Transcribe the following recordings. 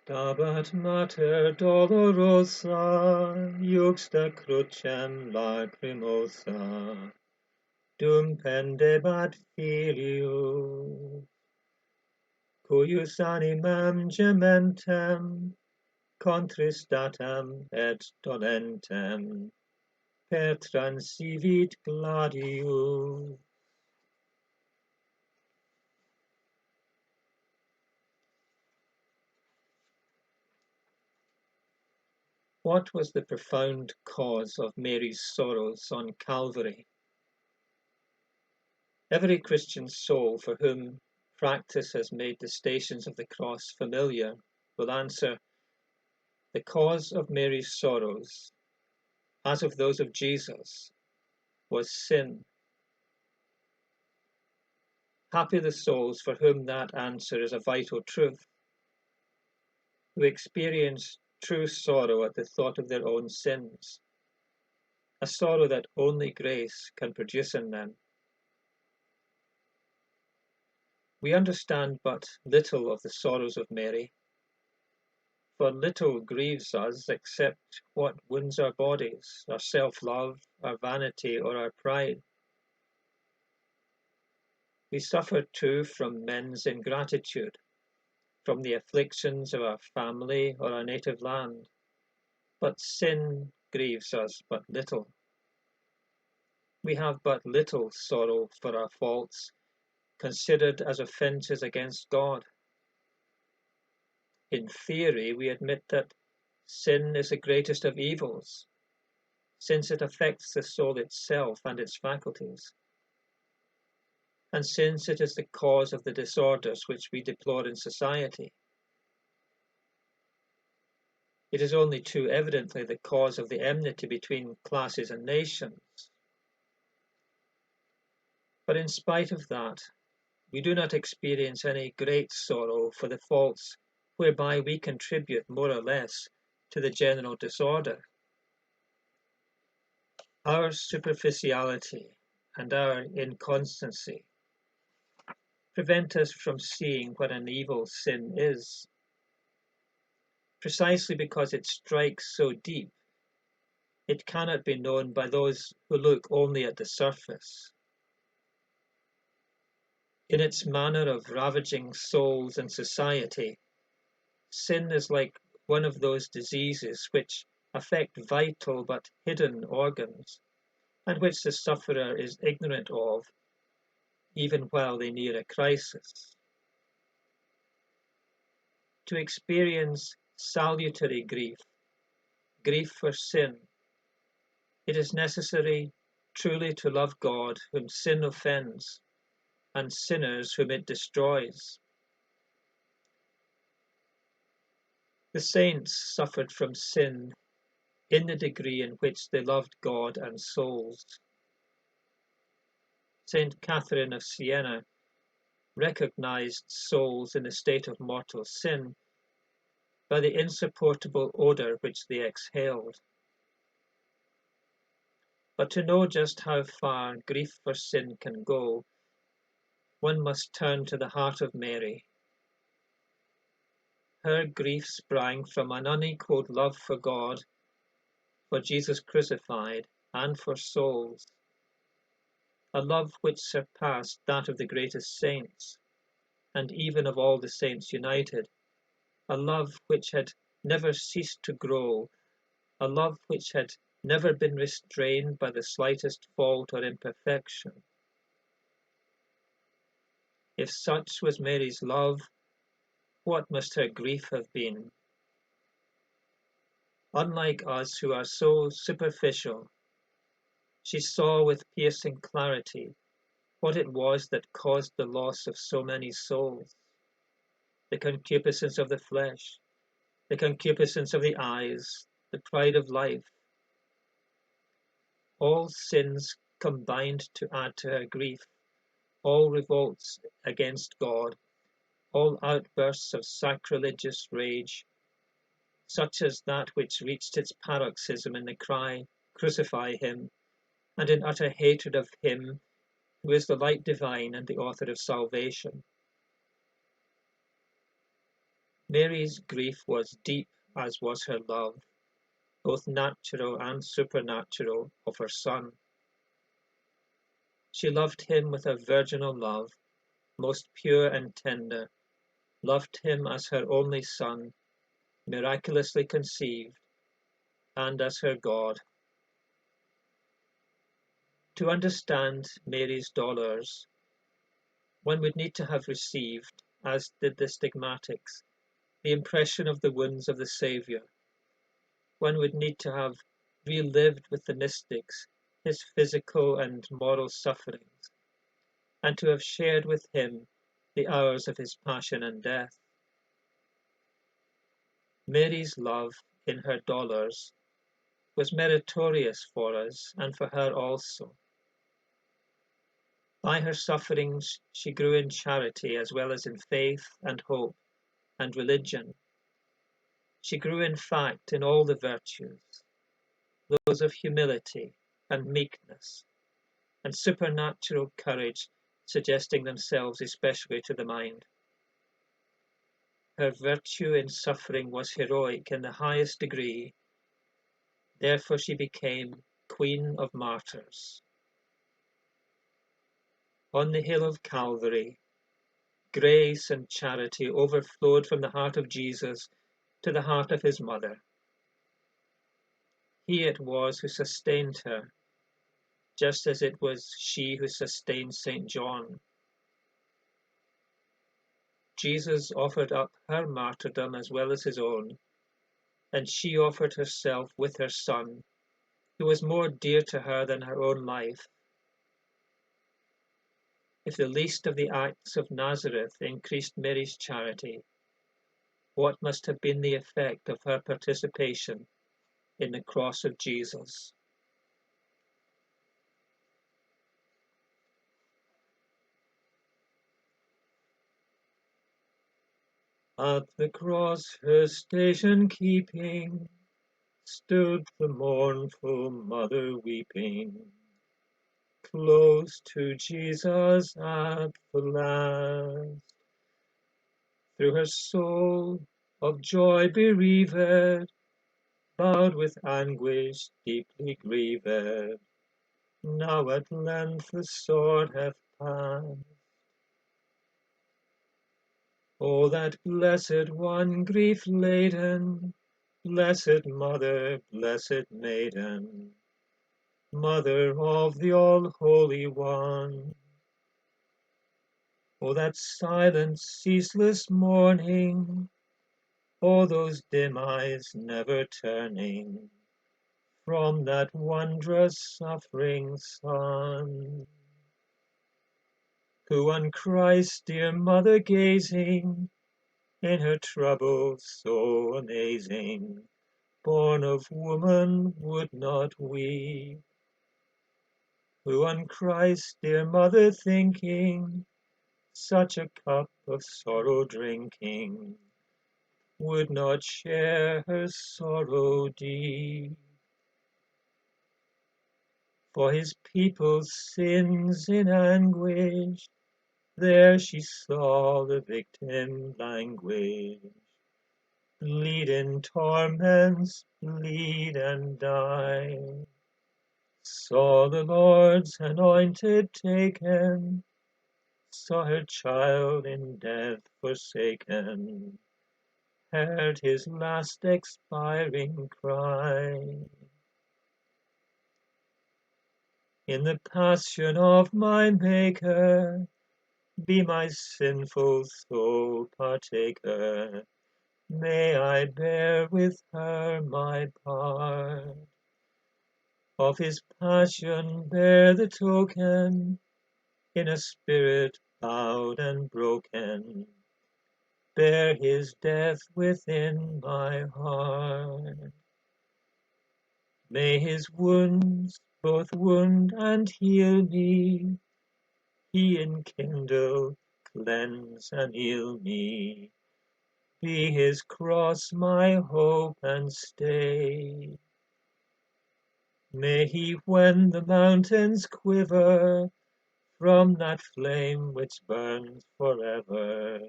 Stabat Mater dolorosa, juxta crucem lacrimosa, dum pendebat filius, cuius animam gementem, contristatem et dolentem, per transivit gladius. What was the profound cause of Mary's sorrows on Calvary? Every Christian soul for whom practice has made the stations of the cross familiar will answer, the cause of Mary's sorrows, as of those of Jesus, was sin. Happy the souls for whom that answer is a vital truth, who experience true sorrow at the thought of their own sins, a sorrow that only grace can produce in them. We understand but little of the sorrows of Mary, for little grieves us except what wounds our bodies, our self-love, our vanity, or our pride. We suffer too from men's ingratitude, from the afflictions of our family or our native land, but sin grieves us but little. We have but little sorrow for our faults, considered as offences against God. In theory, we admit that sin is the greatest of evils, since it affects the soul itself and its faculties, and since it is the cause of the disorders which we deplore in society. It is only too evidently the cause of the enmity between classes and nations. But in spite of that, we do not experience any great sorrow for the faults whereby we contribute more or less to the general disorder. Our superficiality and our inconstancy prevent us from seeing what an evil sin is, precisely because it strikes so deep. It cannot be known by those who look only at the surface. In its manner of ravaging souls and society, sin is like one of those diseases which affect vital but hidden organs, and which the sufferer is ignorant of, even while they near a crisis. To experience salutary grief, grief for sin, it is necessary truly to love God whom sin offends, and sinners whom it destroys. The saints suffered from sin in the degree in which they loved God and souls. Saint Catherine of Siena recognized souls in a state of mortal sin by the insupportable odor which they exhaled. But to know just how far grief for sin can go, one must turn to the heart of Mary. Her grief sprang from an unequaled love for God, for Jesus crucified, and for souls, a love which surpassed that of the greatest saints, and even of all the saints united, a love which had never ceased to grow, a love which had never been restrained by the slightest fault or imperfection. If such was Mary's love, what must her grief have been? Unlike us who are so superficial, she saw with piercing clarity what it was that caused the loss of so many souls. The concupiscence of the flesh, the concupiscence of the eyes, the pride of life. All sins combined to add to her grief, all revolts against God, all outbursts of sacrilegious rage, such as that which reached its paroxysm in the cry, "Crucify him," and in utter hatred of him who is the light divine and the author of salvation. Mary's grief was deep, as was her love, both natural and supernatural, of her Son. She loved him with a virginal love, most pure and tender, loved him as her only Son, miraculously conceived, and as her God. To understand Mary's dolours, one would need to have received, as did the stigmatics, the impression of the wounds of the Saviour. One would need to have relived with the mystics his physical and moral sufferings, and to have shared with him the hours of his passion and death. Mary's love in her dolours was meritorious for us and for her also. By her sufferings she grew in charity as well as in faith and hope and religion. She grew in fact in all the virtues, those of humility and meekness, and supernatural courage suggesting themselves especially to the mind. Her virtue in suffering was heroic in the highest degree, therefore she became Queen of Martyrs. On the hill of Calvary, grace and charity overflowed from the heart of Jesus to the heart of his mother. He it was who sustained her, just as it was she who sustained St. John. Jesus offered up her martyrdom as well as his own, and she offered herself with her Son, who was more dear to her than her own life. If the least of the acts of Nazareth increased Mary's charity, what must have been the effect of her participation in the cross of Jesus? At the cross her station keeping, stood the mournful mother weeping, close to Jesus at the last. Through her soul of joy bereaved, bowed with anguish, deeply grieved, now at length the sword hath passed. O that blessed one, grief laden, blessed Mother, blessed Maiden, Mother of the All-Holy One. O that silent, ceaseless mourning, O those dim eyes never turning from that wondrous suffering Son, who on Christ, dear Mother, gazing, in her trouble so amazing, born of woman, would not weep, who on Christ, dear Mother, thinking, such a cup of sorrow drinking, would not share her sorrow deep. For his people's sins in anguish, there she saw the victim languish, bleed in torments, bleed and die. Saw the Lord's anointed taken, saw her child in death forsaken, heard his last expiring cry. In the passion of my Maker, be my sinful soul partaker. May I bear with her my part. Of his passion bear the token, in a spirit bowed and broken. Bear his death within my heart. May his wounds both wound and heal me. He enkindle, cleanse, and heal me. Be his cross my hope and stay. May he, when the mountains quiver from that flame which burns forever,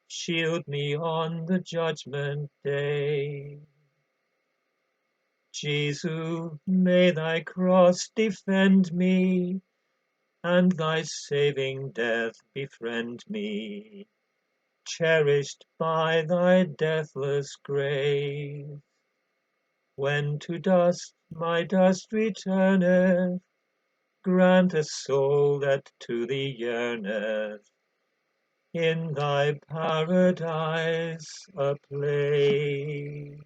shield me on the judgment day. Jesus, may thy cross defend me, and thy saving death befriend me, cherished by thy deathless grace. When to dust my dust returneth, grant a soul that to thee yearneth, in thy paradise a place.